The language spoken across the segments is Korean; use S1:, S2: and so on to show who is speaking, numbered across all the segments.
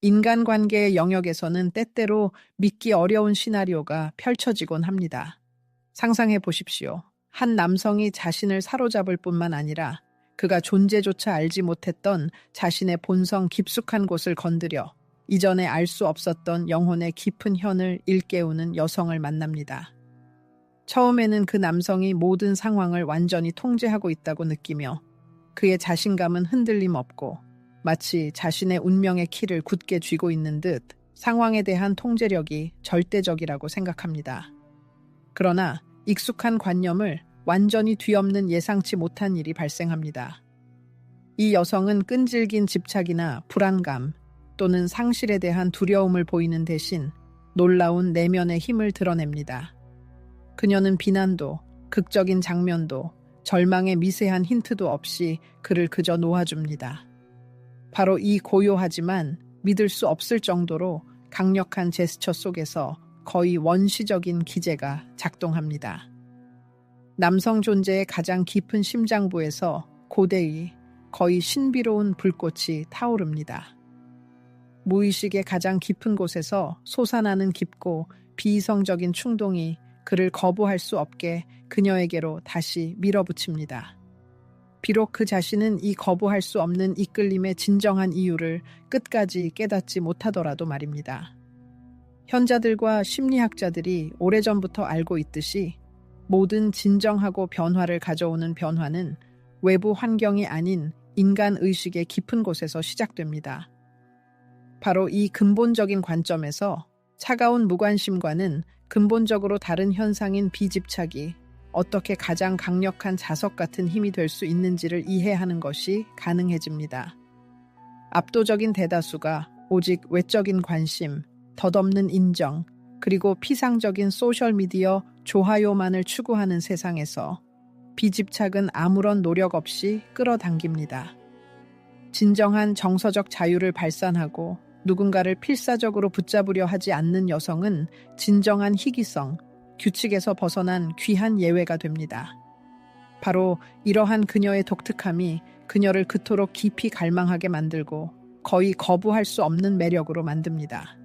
S1: 인간관계의 영역에서는 때때로 믿기 어려운 시나리오가 펼쳐지곤 합니다. 상상해 보십시오. 한 남성이 자신을 사로잡을 뿐만 아니라 그가 존재조차 알지 못했던 자신의 본성 깊숙한 곳을 건드려 이전에 알 수 없었던 영혼의 깊은 현을 일깨우는 여성을 만납니다. 처음에는 그 남성이 모든 상황을 완전히 통제하고 있다고 느끼며 그의 자신감은 흔들림 없고 마치 자신의 운명의 키를 굳게 쥐고 있는 듯 상황에 대한 통제력이 절대적이라고 생각합니다. 그러나 익숙한 관념을 완전히 뒤엎는 예상치 못한 일이 발생합니다. 이 여성은 끈질긴 집착이나 불안감 또는 상실에 대한 두려움을 보이는 대신 놀라운 내면의 힘을 드러냅니다. 그녀는 비난도, 극적인 장면도, 절망의 미세한 힌트도 없이 그를 그저 놓아줍니다. 바로 이 고요하지만 믿을 수 없을 정도로 강력한 제스처 속에서 거의 원시적인 기제가 작동합니다. 남성 존재의 가장 깊은 심장부에서 고대의 거의 신비로운 불꽃이 타오릅니다. 무의식의 가장 깊은 곳에서 솟아나는 깊고 비이성적인 충동이 그를 거부할 수 없게 그녀에게로 다시 밀어붙입니다. 비록 그 자신은 이 거부할 수 없는 이끌림의 진정한 이유를 끝까지 깨닫지 못하더라도 말입니다. 현자들과 심리학자들이 오래전부터 알고 있듯이 모든 진정하고 변화를 가져오는 변화는 외부 환경이 아닌 인간 의식의 깊은 곳에서 시작됩니다. 바로 이 근본적인 관점에서 차가운 무관심과는 근본적으로 다른 현상인 비집착이 어떻게 가장 강력한 자석 같은 힘이 될 수 있는지를 이해하는 것이 가능해집니다. 압도적인 대다수가 오직 외적인 관심, 덧없는 인정, 그리고 피상적인 소셜미디어 좋아요만을 추구하는 세상에서 비집착은 아무런 노력 없이 끌어당깁니다. 진정한 정서적 자유를 발산하고 누군가를 필사적으로 붙잡으려 하지 않는 여성은 진정한 희귀성, 규칙에서 벗어난 귀한 예외가 됩니다. 바로 이러한 그녀의 독특함이 그녀를 그토록 깊이 갈망하게 만들고 거의 거부할 수 없는 매력으로 만듭니다.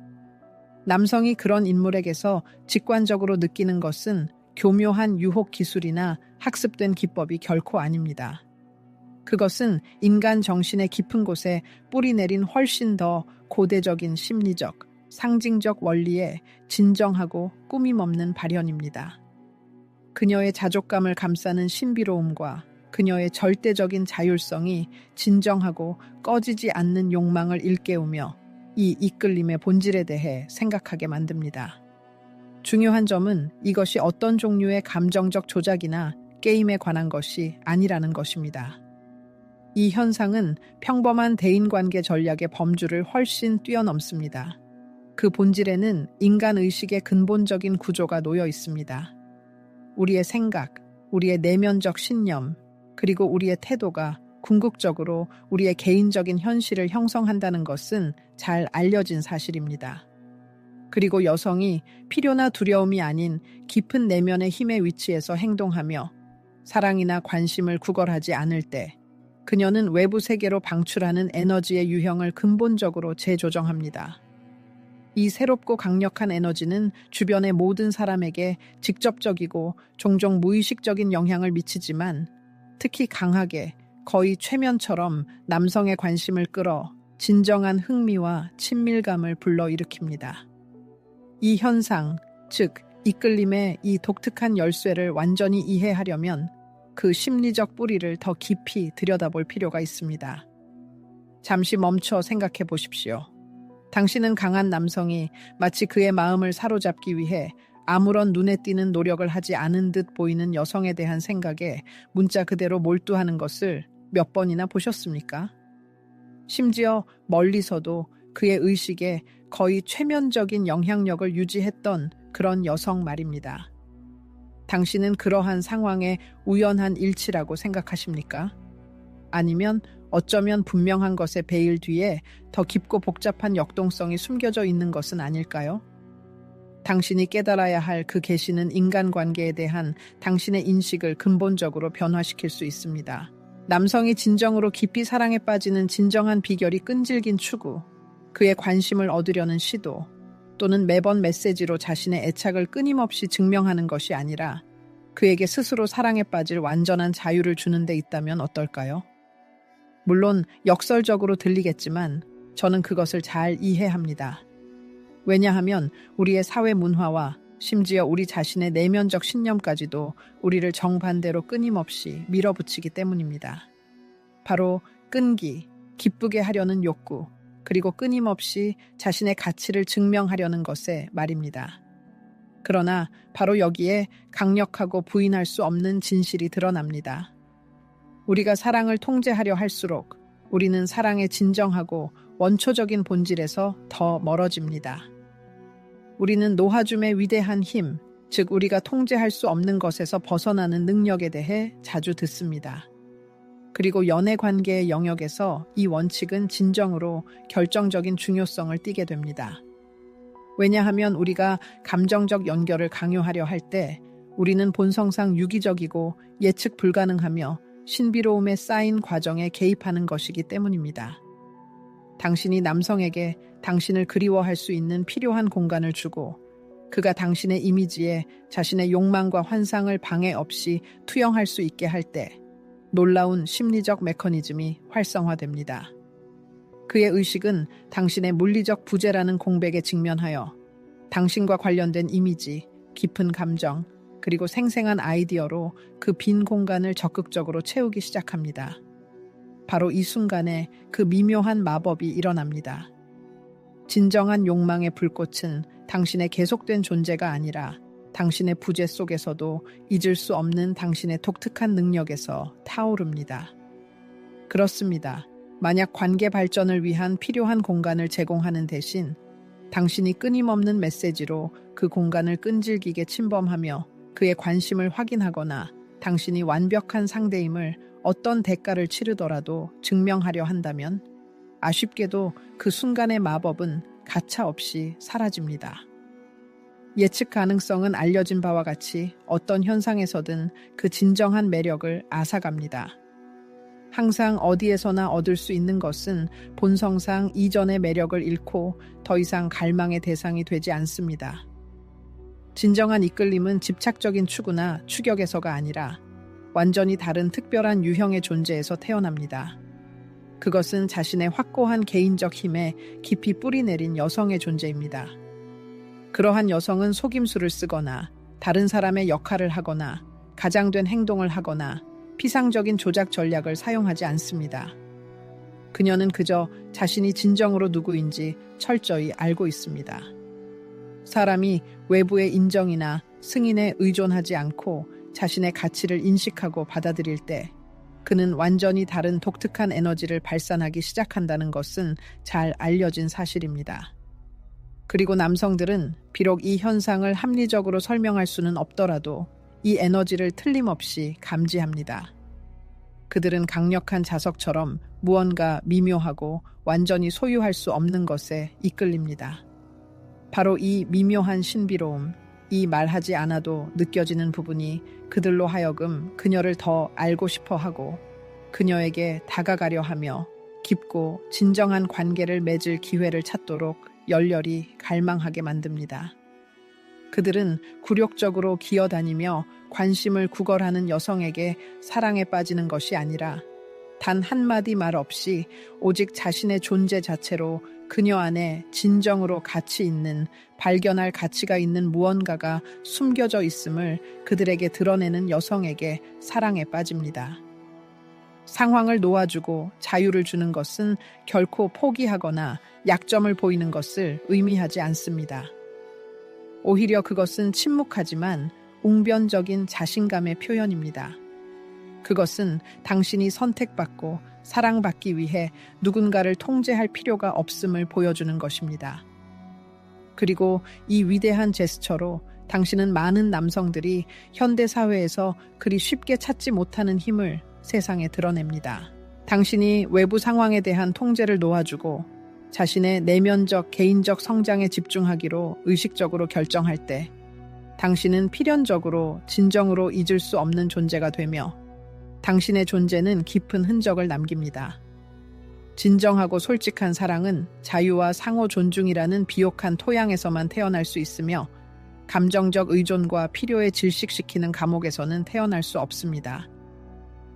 S1: 남성이 그런 인물에게서 직관적으로 느끼는 것은 교묘한 유혹 기술이나 학습된 기법이 결코 아닙니다. 그것은 인간 정신의 깊은 곳에 뿌리 내린 훨씬 더 고대적인 심리적, 상징적 원리의 진정하고 꾸밈없는 발현입니다. 그녀의 자족감을 감싸는 신비로움과 그녀의 절대적인 자율성이 진정하고 꺼지지 않는 욕망을 일깨우며 이 이끌림의 본질에 대해 생각하게 만듭니다. 중요한 점은 이것이 어떤 종류의 감정적 조작이나 게임에 관한 것이 아니라는 것입니다. 이 현상은 평범한 대인관계 전략의 범주를 훨씬 뛰어넘습니다. 그 본질에는 인간의식의 근본적인 구조가 놓여 있습니다. 우리의 생각, 우리의 내면적 신념, 그리고 우리의 태도가 궁극적으로 우리의 개인적인 현실을 형성한다는 것은 잘 알려진 사실입니다. 그리고 여성이 필요나 두려움이 아닌 깊은 내면의 힘의 위치에서 행동하며 사랑이나 관심을 구걸하지 않을 때 그녀는 외부 세계로 방출하는 에너지의 유형을 근본적으로 재조정합니다. 이 새롭고 강력한 에너지는 주변의 모든 사람에게 직접적이고 종종 무의식적인 영향을 미치지만 특히 강하게 거의 최면처럼 남성의 관심을 끌어 진정한 흥미와 친밀감을 불러일으킵니다. 이 현상, 즉 이끌림의 이 독특한 열쇠를 완전히 이해하려면 그 심리적 뿌리를 더 깊이 들여다볼 필요가 있습니다. 잠시 멈춰 생각해 보십시오. 당신은 강한 남성이 마치 그의 마음을 사로잡기 위해 아무런 눈에 띄는 노력을 하지 않은 듯 보이는 여성에 대한 생각에 문자 그대로 몰두하는 것을 몇 번이나 보셨습니까? 심지어 멀리서도 그의 의식에 거의 최면적인 영향력을 유지했던 그런 여성 말입니다. 당신은 그러한 상황의 우연한 일치라고 생각하십니까? 아니면 어쩌면 분명한 것의 베일 뒤에 더 깊고 복잡한 역동성이 숨겨져 있는 것은 아닐까요? 당신이 깨달아야 할 그 계시는 인간관계에 대한 당신의 인식을 근본적으로 변화시킬 수 있습니다. 남성이 진정으로 깊이 사랑에 빠지는 진정한 비결이 끈질긴 추구, 그의 관심을 얻으려는 시도 또는 매번 메시지로 자신의 애착을 끊임없이 증명하는 것이 아니라 그에게 스스로 사랑에 빠질 완전한 자유를 주는 데 있다면 어떨까요? 물론 역설적으로 들리겠지만 저는 그것을 잘 이해합니다. 왜냐하면 우리의 사회 문화와 심지어 우리 자신의 내면적 신념까지도 우리를 정반대로 끊임없이 밀어붙이기 때문입니다. 바로 끈기, 기쁘게 하려는 욕구, 그리고 끊임없이 자신의 가치를 증명하려는 것에 말입니다. 그러나 바로 여기에 강력하고 부인할 수 없는 진실이 드러납니다. 우리가 사랑을 통제하려 할수록 우리는 사랑의 진정하고 원초적인 본질에서 더 멀어집니다. 우리는 놓아줌의 위대한 힘, 즉 우리가 통제할 수 없는 것에서 벗어나는 능력에 대해 자주 듣습니다. 그리고 연애 관계의 영역에서 이 원칙은 진정으로 결정적인 중요성을 띠게 됩니다. 왜냐하면 우리가 감정적 연결을 강요하려 할 때 우리는 본성상 유기적이고 예측 불가능하며 신비로움에 쌓인 과정에 개입하는 것이기 때문입니다. 당신이 남성에게 당신을 그리워할 수 있는 필요한 공간을 주고 그가 당신의 이미지에 자신의 욕망과 환상을 방해 없이 투영할 수 있게 할 때 놀라운 심리적 메커니즘이 활성화됩니다. 그의 의식은 당신의 물리적 부재라는 공백에 직면하여 당신과 관련된 이미지, 깊은 감정, 그리고 생생한 아이디어로 그 빈 공간을 적극적으로 채우기 시작합니다. 바로 이 순간에 그 미묘한 마법이 일어납니다. 진정한 욕망의 불꽃은 당신의 계속된 존재가 아니라 당신의 부재 속에서도 잊을 수 없는 당신의 독특한 능력에서 타오릅니다. 그렇습니다. 만약 관계 발전을 위한 필요한 공간을 제공하는 대신 당신이 끊임없는 메시지로 그 공간을 끈질기게 침범하며 그의 관심을 확인하거나 당신이 완벽한 상대임을 어떤 대가를 치르더라도 증명하려 한다면 아쉽게도 그 순간의 마법은 가차없이 사라집니다. 예측 가능성은 알려진 바와 같이 어떤 현상에서든 그 진정한 매력을 앗아갑니다. 항상 어디에서나 얻을 수 있는 것은 본성상 이전의 매력을 잃고 더 이상 갈망의 대상이 되지 않습니다. 진정한 이끌림은 집착적인 추구나 추격에서가 아니라 완전히 다른 특별한 유형의 존재에서 태어납니다. 그것은 자신의 확고한 개인적 힘에 깊이 뿌리내린 여성의 존재입니다. 그러한 여성은 속임수를 쓰거나 다른 사람의 역할을 하거나 가장된 행동을 하거나 피상적인 조작 전략을 사용하지 않습니다. 그녀는 그저 자신이 진정으로 누구인지 철저히 알고 있습니다. 사람이 외부의 인정이나 승인에 의존하지 않고 자신의 가치를 인식하고 받아들일 때 그는 완전히 다른 독특한 에너지를 발산하기 시작한다는 것은 잘 알려진 사실입니다. 그리고 남성들은 비록 이 현상을 합리적으로 설명할 수는 없더라도 이 에너지를 틀림없이 감지합니다. 그들은 강력한 자석처럼 무언가 미묘하고 완전히 소유할 수 없는 것에 이끌립니다. 바로 이 미묘한 신비로움, 이 말하지 않아도 느껴지는 부분이 그들로 하여금 그녀를 더 알고 싶어 하고 그녀에게 다가가려 하며 깊고 진정한 관계를 맺을 기회를 찾도록 열렬히 갈망하게 만듭니다. 그들은 굴욕적으로 기어다니며 관심을 구걸하는 여성에게 사랑에 빠지는 것이 아니라 단 한마디 말 없이 오직 자신의 존재 자체로 그녀 안에 진정으로 가치 있는, 발견할 가치가 있는 무언가가 숨겨져 있음을 그들에게 드러내는 여성에게 사랑에 빠집니다. 상황을 놓아주고 자유를 주는 것은 결코 포기하거나 약점을 보이는 것을 의미하지 않습니다. 오히려 그것은 침묵하지만 웅변적인 자신감의 표현입니다. 그것은 당신이 선택받고 사랑받기 위해 누군가를 통제할 필요가 없음을 보여주는 것입니다. 그리고 이 위대한 제스처로 당신은 많은 남성들이 현대 사회에서 그리 쉽게 찾지 못하는 힘을 세상에 드러냅니다. 당신이 외부 상황에 대한 통제를 놓아주고 자신의 내면적 개인적 성장에 집중하기로 의식적으로 결정할 때 당신은 필연적으로 진정으로 잊을 수 없는 존재가 되며 당신의 존재는 깊은 흔적을 남깁니다. 진정하고 솔직한 사랑은 자유와 상호 존중이라는 비옥한 토양에서만 태어날 수 있으며 감정적 의존과 필요에 질식시키는 감옥에서는 태어날 수 없습니다.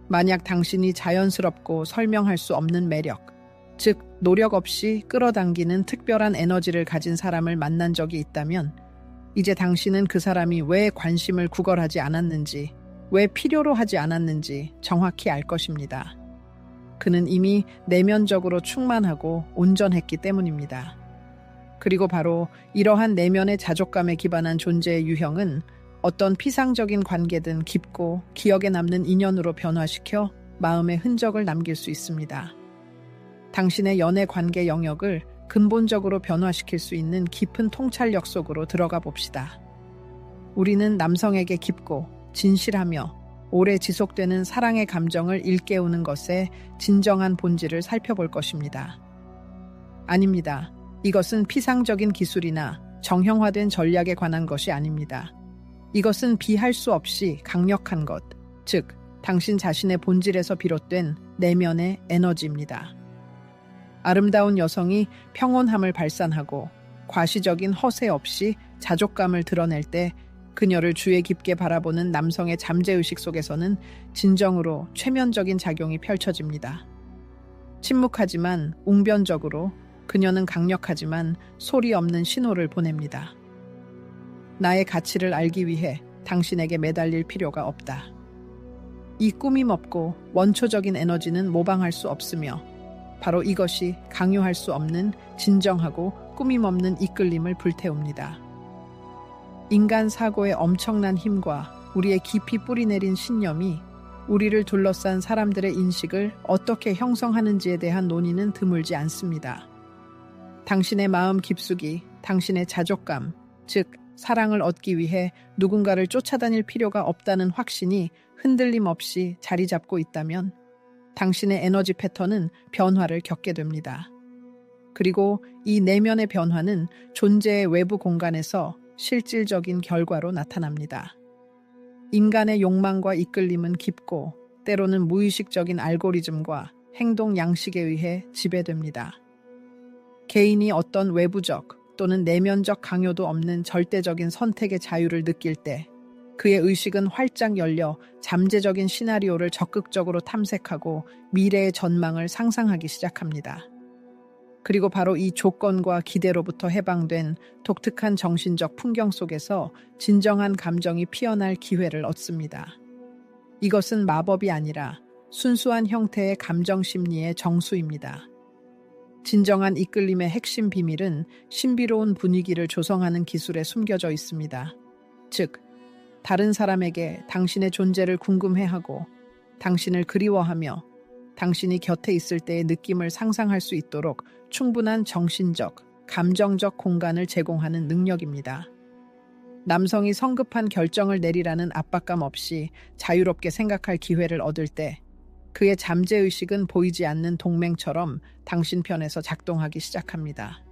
S1: 만약 당신이 자연스럽고 설명할 수 없는 매력, 즉 노력 없이 끌어당기는 특별한 에너지를 가진 사람을 만난 적이 있다면 이제 당신은 그 사람이 왜 관심을 구걸하지 않았는지, 왜 필요로 하지 않았는지 정확히 알 것입니다. 그는 이미 내면적으로 충만하고 온전했기 때문입니다. 그리고 바로 이러한 내면의 자족감에 기반한 존재의 유형은 어떤 피상적인 관계든 깊고 기억에 남는 인연으로 변화시켜 마음의 흔적을 남길 수 있습니다. 당신의 연애 관계 영역을 근본적으로 변화시킬 수 있는 깊은 통찰력 속으로 들어가 봅시다. 우리는 남성에게 깊고 진실하며 오래 지속되는 사랑의 감정을 일깨우는 것의 진정한 본질을 살펴볼 것입니다. 아닙니다. 이것은 피상적인 기술이나 정형화된 전략에 관한 것이 아닙니다. 이것은 비할 수 없이 강력한 것, 즉 당신 자신의 본질에서 비롯된 내면의 에너지입니다. 아름다운 여성이 평온함을 발산하고 과시적인 허세 없이 자족감을 드러낼 때 그녀를 주의 깊게 바라보는 남성의 잠재의식 속에서는 진정으로 최면적인 작용이 펼쳐집니다. 침묵하지만 웅변적으로 그녀는 강력하지만 소리 없는 신호를 보냅니다. 나의 가치를 알기 위해 당신에게 매달릴 필요가 없다. 이 꾸밈 없고 원초적인 에너지는 모방할 수 없으며 바로 이것이 강요할 수 없는 진정하고 꾸밈 없는 이끌림을 불태웁니다. 인간 사고의 엄청난 힘과 우리의 깊이 뿌리내린 신념이 우리를 둘러싼 사람들의 인식을 어떻게 형성하는지에 대한 논의는 드물지 않습니다. 당신의 마음 깊숙이 당신의 자족감, 즉 사랑을 얻기 위해 누군가를 쫓아다닐 필요가 없다는 확신이 흔들림 없이 자리 잡고 있다면 당신의 에너지 패턴은 변화를 겪게 됩니다. 그리고 이 내면의 변화는 존재의 외부 공간에서 실질적인 결과로 나타납니다. 인간의 욕망과 이끌림은 깊고 때로는 무의식적인 알고리즘과 행동 양식에 의해 지배됩니다. 개인이 어떤 외부적 또는 내면적 강요도 없는 절대적인 선택의 자유를 느낄 때 그의 의식은 활짝 열려 잠재적인 시나리오를 적극적으로 탐색하고 미래의 전망을 상상하기 시작합니다. 그리고 바로 이 조건과 기대로부터 해방된 독특한 정신적 풍경 속에서 진정한 감정이 피어날 기회를 얻습니다. 이것은 마법이 아니라 순수한 형태의 감정 심리의 정수입니다. 진정한 이끌림의 핵심 비밀은 신비로운 분위기를 조성하는 기술에 숨겨져 있습니다. 즉, 다른 사람에게 당신의 존재를 궁금해하고 당신을 그리워하며 당신이 곁에 있을 때의 느낌을 상상할 수 있도록 충분한 정신적, 감정적 공간을 제공하는 능력입니다. 남성이 성급한 결정을 내리라는 압박감 없이 자유롭게 생각할 기회를 얻을 때 그의 잠재의식은 보이지 않는 동맹처럼 당신 편에서 작동하기 시작합니다.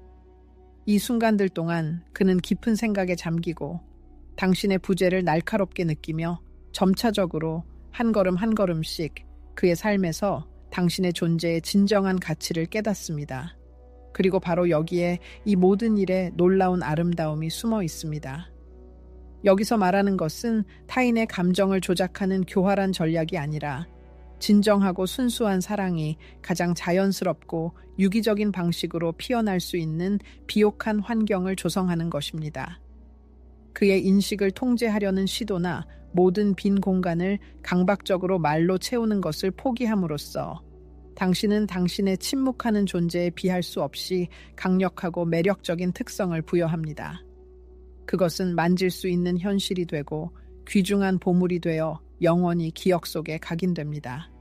S1: 이 순간들 동안 그는 깊은 생각에 잠기고 당신의 부재를 날카롭게 느끼며 점차적으로 한 걸음 한 걸음씩 그의 삶에서 당신의 존재의 진정한 가치를 깨닫습니다. 그리고 바로 여기에 이 모든 일에 놀라운 아름다움이 숨어 있습니다. 여기서 말하는 것은 타인의 감정을 조작하는 교활한 전략이 아니라 진정하고 순수한 사랑이 가장 자연스럽고 유기적인 방식으로 피어날 수 있는 비옥한 환경을 조성하는 것입니다. 그의 인식을 통제하려는 시도나 모든 빈 공간을 강박적으로 말로 채우는 것을 포기함으로써 당신은 당신의 침묵하는 존재에 비할 수 없이 강력하고 매력적인 특성을 부여합니다. 그것은 만질 수 있는 현실이 되고 귀중한 보물이 되어 영원히 기억 속에 각인됩니다.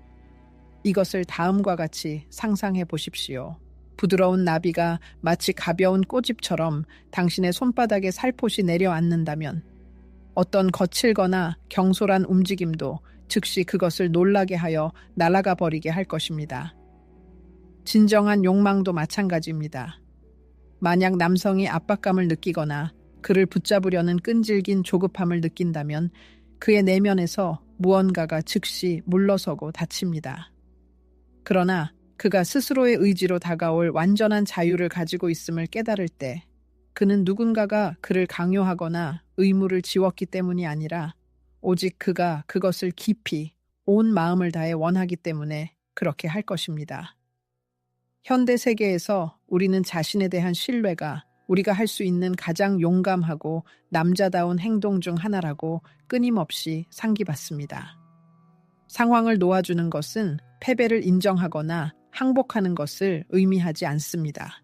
S1: 이것을 다음과 같이 상상해 보십시오. 부드러운 나비가 마치 가벼운 꼬집처럼 당신의 손바닥에 살포시 내려앉는다면 어떤 거칠거나 경솔한 움직임도 즉시 그것을 놀라게 하여 날아가 버리게 할 것입니다. 진정한 욕망도 마찬가지입니다. 만약 남성이 압박감을 느끼거나 그를 붙잡으려는 끈질긴 조급함을 느낀다면 그의 내면에서 무언가가 즉시 물러서고 닫힙니다. 그러나 그가 스스로의 의지로 다가올 완전한 자유를 가지고 있음을 깨달을 때 그는 누군가가 그를 강요하거나 의무를 지웠기 때문이 아니라 오직 그가 그것을 깊이 온 마음을 다해 원하기 때문에 그렇게 할 것입니다. 현대 세계에서 우리는 자신에 대한 신뢰가 우리가 할 수 있는 가장 용감하고 남자다운 행동 중 하나라고 끊임없이 상기받습니다. 상황을 놓아주는 것은 패배를 인정하거나 항복하는 것을 의미하지 않습니다.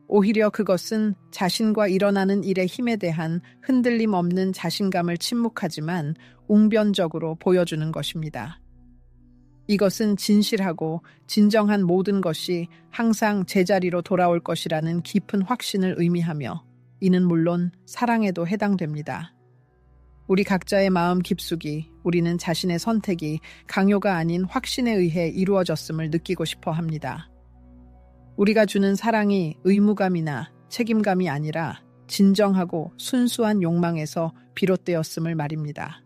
S1: 오히려 그것은 자신과 일어나는 일의 힘에 대한 흔들림 없는 자신감을 침묵하지만 웅변적으로 보여주는 것입니다. 이것은 진실하고 진정한 모든 것이 항상 제자리로 돌아올 것이라는 깊은 확신을 의미하며 이는 물론 사랑에도 해당됩니다. 우리 각자의 마음 깊숙이 우리는 자신의 선택이 강요가 아닌 확신에 의해 이루어졌음을 느끼고 싶어 합니다. 우리가 주는 사랑이 의무감이나 책임감이 아니라 진정하고 순수한 욕망에서 비롯되었음을 말입니다.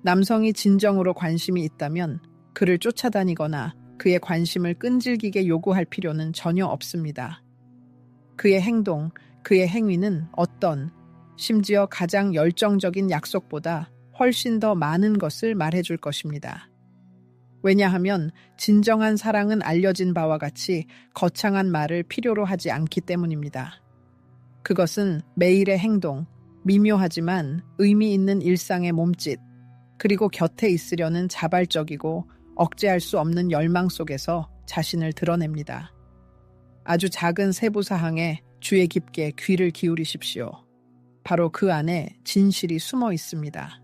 S1: 남성이 진정으로 관심이 있다면 그를 쫓아다니거나 그의 관심을 끈질기게 요구할 필요는 전혀 없습니다. 그의 행동, 그의 행위는 심지어 가장 열정적인 약속보다 훨씬 더 많은 것을 말해줄 것입니다. 왜냐하면 진정한 사랑은 알려진 바와 같이 거창한 말을 필요로 하지 않기 때문입니다. 그것은 매일의 행동, 미묘하지만 의미 있는 일상의 몸짓, 그리고 곁에 있으려는 자발적이고 억제할 수 없는 열망 속에서 자신을 드러냅니다. 아주 작은 세부사항에 주의 깊게 귀를 기울이십시오. 바로 그 안에 진실이 숨어 있습니다.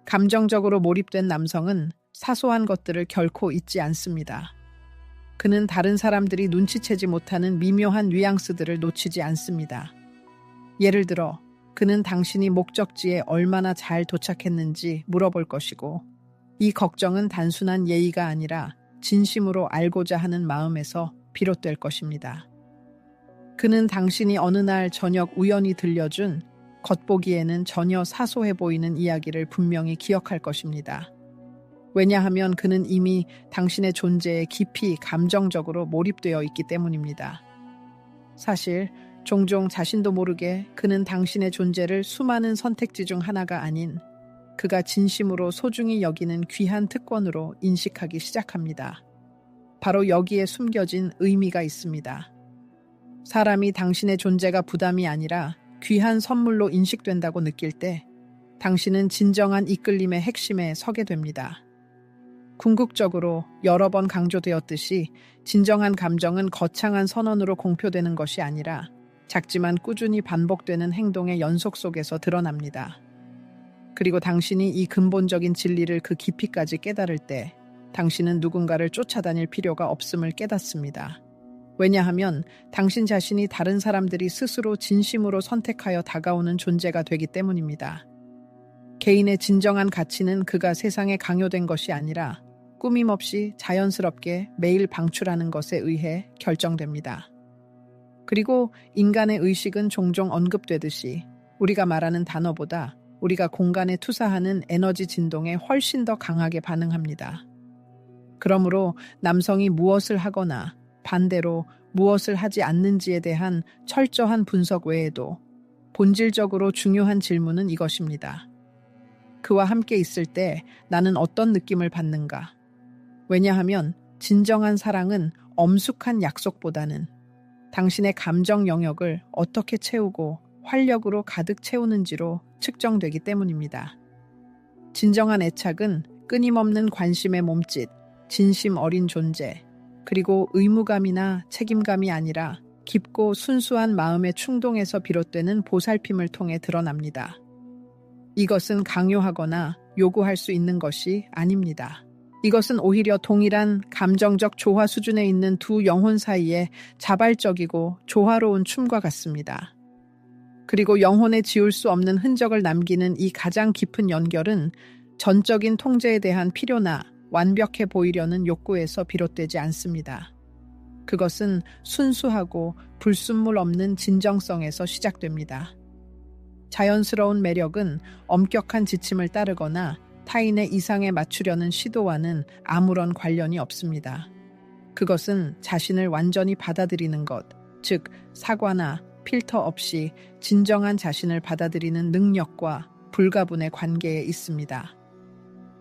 S1: 감정적으로 몰입된 남성은 사소한 것들을 결코 잊지 않습니다. 그는 다른 사람들이 눈치채지 못하는 미묘한 뉘앙스들을 놓치지 않습니다. 예를 들어, 그는 당신이 목적지에 얼마나 잘 도착했는지 물어볼 것이고, 이 걱정은 단순한 예의가 아니라 진심으로 알고자 하는 마음에서 비롯될 것입니다. 그는 당신이 어느 날 저녁 우연히 들려준 겉보기에는 전혀 사소해 보이는 이야기를 분명히 기억할 것입니다. 왜냐하면 그는 이미 당신의 존재에 깊이 감정적으로 몰입되어 있기 때문입니다. 사실 종종 자신도 모르게 그는 당신의 존재를 수많은 선택지 중 하나가 아닌 그가 진심으로 소중히 여기는 귀한 특권으로 인식하기 시작합니다. 바로 여기에 숨겨진 의미가 있습니다. 사람이 당신의 존재가 부담이 아니라 귀한 선물로 인식된다고 느낄 때 당신은 진정한 이끌림의 핵심에 서게 됩니다. 궁극적으로 여러 번 강조되었듯이 진정한 감정은 거창한 선언으로 공표되는 것이 아니라 작지만 꾸준히 반복되는 행동의 연속 속에서 드러납니다. 그리고 당신이 이 근본적인 진리를 그 깊이까지 깨달을 때 당신은 누군가를 쫓아다닐 필요가 없음을 깨닫습니다. 왜냐하면 당신 자신이 다른 사람들이 스스로 진심으로 선택하여 다가오는 존재가 되기 때문입니다. 개인의 진정한 가치는 그가 세상에 강요된 것이 아니라 꾸밈없이 자연스럽게 매일 방출하는 것에 의해 결정됩니다. 그리고 인간의 의식은 종종 언급되듯이 우리가 말하는 단어보다 우리가 공간에 투사하는 에너지 진동에 훨씬 더 강하게 반응합니다. 그러므로 남성이 무엇을 하거나 반대로 무엇을 하지 않는지에 대한 철저한 분석 외에도 본질적으로 중요한 질문은 이것입니다. 그와 함께 있을 때 나는 어떤 느낌을 받는가? 왜냐하면 진정한 사랑은 엄숙한 약속보다는 당신의 감정 영역을 어떻게 채우고 활력으로 가득 채우는지로 측정되기 때문입니다. 진정한 애착은 끊임없는 관심의 몸짓, 진심 어린 존재, 그리고 의무감이나 책임감이 아니라 깊고 순수한 마음의 충동에서 비롯되는 보살핌을 통해 드러납니다. 이것은 강요하거나 요구할 수 있는 것이 아닙니다. 이것은 오히려 동일한 감정적 조화 수준에 있는 두 영혼 사이에 자발적이고 조화로운 춤과 같습니다. 그리고 영혼에 지울 수 없는 흔적을 남기는 이 가장 깊은 연결은 전적인 통제에 대한 필요나 완벽해 보이려는 욕구에서 비롯되지 않습니다. 그것은 순수하고 불순물 없는 진정성에서 시작됩니다. 자연스러운 매력은 엄격한 지침을 따르거나 타인의 이상에 맞추려는 시도와는 아무런 관련이 없습니다. 그것은 자신을 완전히 받아들이는 것, 즉 사과나 필터 없이 진정한 자신을 받아들이는 능력과 불가분의 관계에 있습니다.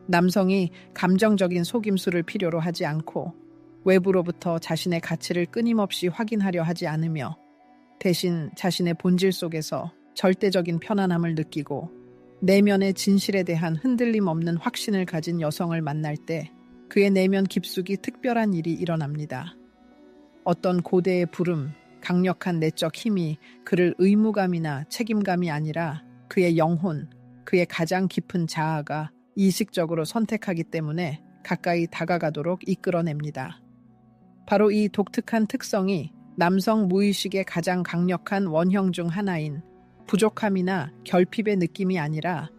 S1: 남성이 감정적인 속임수를 필요로 하지 않고 외부로부터 자신의 가치를 끊임없이 확인하려 하지 않으며 대신 자신의 본질 속에서 절대적인 편안함을 느끼고 내면의 진실에 대한 흔들림 없는 확신을 가진 여성을 만날 때 그의 내면 깊숙이 특별한 일이 일어납니다. 어떤 고대의 부름, 강력한 내적 힘이 그를 의무감이나 책임감이 아니라 그의 영혼, 그의 가장 깊은 자아가 의식적으로 선택하기 때문에 가까이 다가가도록 이끌어냅니다. 바로 이 독특한 특성이 남성 무의식의 가장 강력한 원형 중 하나인 부족함이나 결핍의 느낌이 아니라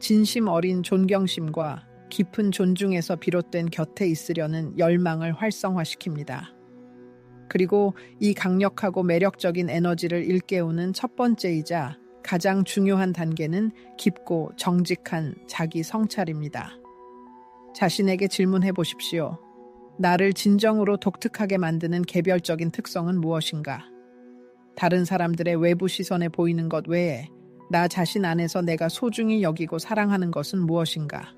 S1: 진심 어린 존경심과 깊은 존중에서 비롯된 곁에 있으려는 열망을 활성화시킵니다. 그리고 이 강력하고 매력적인 에너지를 일깨우는 첫 번째이자 가장 중요한 단계는 깊고 정직한 자기 성찰입니다. 자신에게 질문해 보십시오. 나를 진정으로 독특하게 만드는 개별적인 특성은 무엇인가? 다른 사람들의 외부 시선에 보이는 것 외에 나 자신 안에서 내가 소중히 여기고 사랑하는 것은 무엇인가?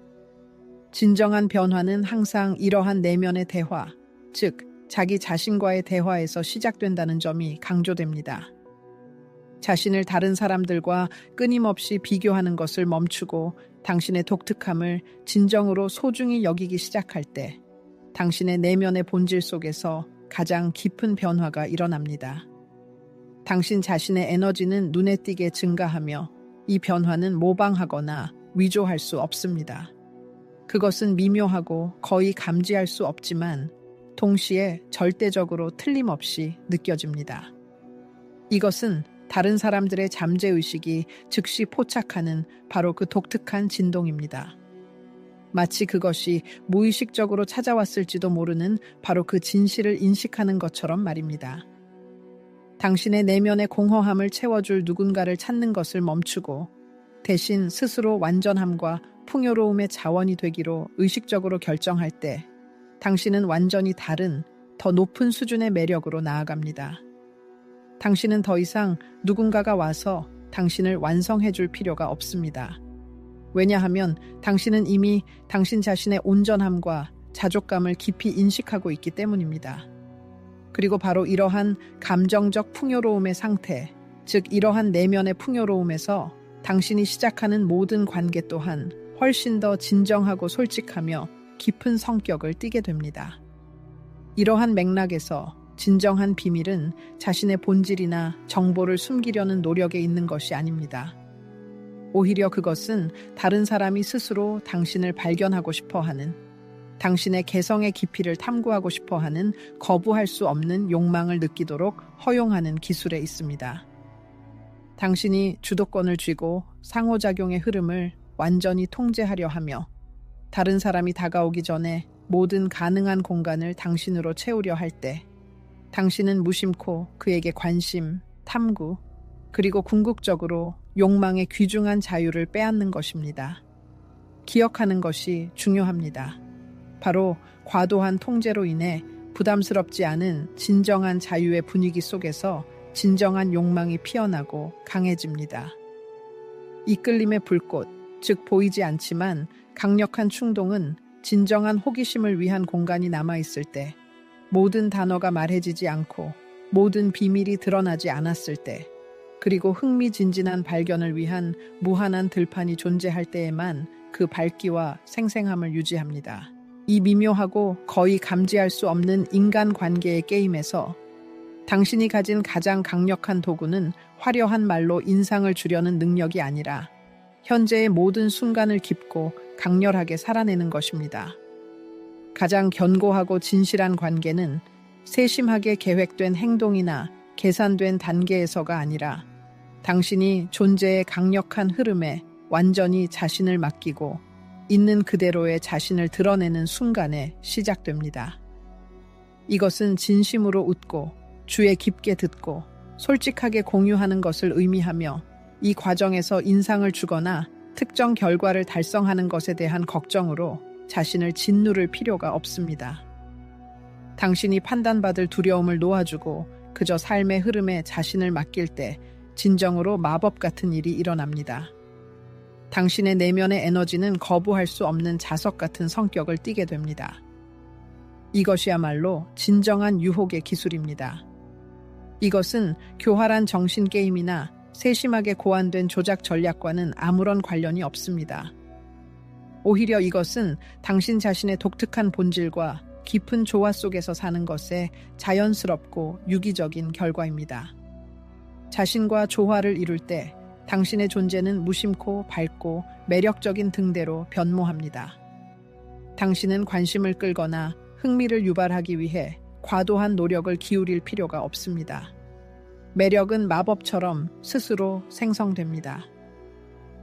S1: 진정한 변화는 항상 이러한 내면의 대화, 즉 자기 자신과의 대화에서 시작된다는 점이 강조됩니다. 자신을 다른 사람들과 끊임없이 비교하는 것을 멈추고 당신의 독특함을 진정으로 소중히 여기기 시작할 때 당신의 내면의 본질 속에서 가장 깊은 변화가 일어납니다. 당신 자신의 에너지는 눈에 띄게 증가하며 이 변화는 모방하거나 위조할 수 없습니다. 그것은 미묘하고 거의 감지할 수 없지만 동시에 절대적으로 틀림없이 느껴집니다. 이것은 다른 사람들의 잠재의식이 즉시 포착하는 바로 그 독특한 진동입니다. 마치 그것이 무의식적으로 찾아왔을지도 모르는 바로 그 진실을 인식하는 것처럼 말입니다. 당신의 내면의 공허함을 채워줄 누군가를 찾는 것을 멈추고 대신 스스로 완전함과 풍요로움의 자원이 되기로 의식적으로 결정할 때 당신은 완전히 다른 더 높은 수준의 매력으로 나아갑니다. 당신은 더 이상 누군가가 와서 당신을 완성해 줄 필요가 없습니다. 왜냐하면 당신은 이미 당신 자신의 온전함과 자족감을 깊이 인식하고 있기 때문입니다. 그리고 바로 이러한 감정적 풍요로움의 상태, 즉 이러한 내면의 풍요로움에서 당신이 시작하는 모든 관계 또한 훨씬 더 진정하고 솔직하며 깊은 성격을 띠게 됩니다. 이러한 맥락에서 진정한 비밀은 자신의 본질이나 정보를 숨기려는 노력에 있는 것이 아닙니다. 오히려 그것은 다른 사람이 스스로 당신을 발견하고 싶어하는, 당신의 개성의 깊이를 탐구하고 싶어하는 거부할 수 없는 욕망을 느끼도록 허용하는 기술에 있습니다. 당신이 주도권을 쥐고 상호작용의 흐름을 완전히 통제하려 하며 다른 사람이 다가오기 전에 모든 가능한 공간을 당신으로 채우려 할 때 당신은 무심코 그에게 관심, 탐구, 그리고 궁극적으로 욕망의 귀중한 자유를 빼앗는 것입니다. 기억하는 것이 중요합니다. 바로 과도한 통제로 인해 부담스럽지 않은 진정한 자유의 분위기 속에서 진정한 욕망이 피어나고 강해집니다. 이끌림의 불꽃, 즉 보이지 않지만 강력한 충동은 진정한 호기심을 위한 공간이 남아있을 때, 모든 단어가 말해지지 않고 모든 비밀이 드러나지 않았을 때, 그리고 흥미진진한 발견을 위한 무한한 들판이 존재할 때에만 그 밝기와 생생함을 유지합니다. 이 미묘하고 거의 감지할 수 없는 인간관계의 게임에서 당신이 가진 가장 강력한 도구는 화려한 말로 인상을 주려는 능력이 아니라 현재의 모든 순간을 깊고 강렬하게 살아내는 것입니다. 가장 견고하고 진실한 관계는 세심하게 계획된 행동이나 계산된 단계에서가 아니라 당신이 존재의 강력한 흐름에 완전히 자신을 맡기고 있는 그대로의 자신을 드러내는 순간에 시작됩니다. 이것은 진심으로 웃고 주에 깊게 듣고 솔직하게 공유하는 것을 의미하며 이 과정에서 인상을 주거나 특정 결과를 달성하는 것에 대한 걱정으로 자신을 짓누를 필요가 없습니다. 당신이 판단받을 두려움을 놓아주고 그저 삶의 흐름에 자신을 맡길 때 진정으로 마법 같은 일이 일어납니다. 당신의 내면의 에너지는 거부할 수 없는 자석 같은 성격을 띠게 됩니다. 이것이야말로 진정한 유혹의 기술입니다. 이것은 교활한 정신 게임이나 세심하게 고안된 조작 전략과는 아무런 관련이 없습니다. 오히려 이것은 당신 자신의 독특한 본질과 깊은 조화 속에서 사는 것의 자연스럽고 유기적인 결과입니다. 자신과 조화를 이룰 때 당신의 존재는 무심코 밝고 매력적인 등대로 변모합니다. 당신은 관심을 끌거나 흥미를 유발하기 위해 과도한 노력을 기울일 필요가 없습니다. 매력은 마법처럼 스스로 생성됩니다.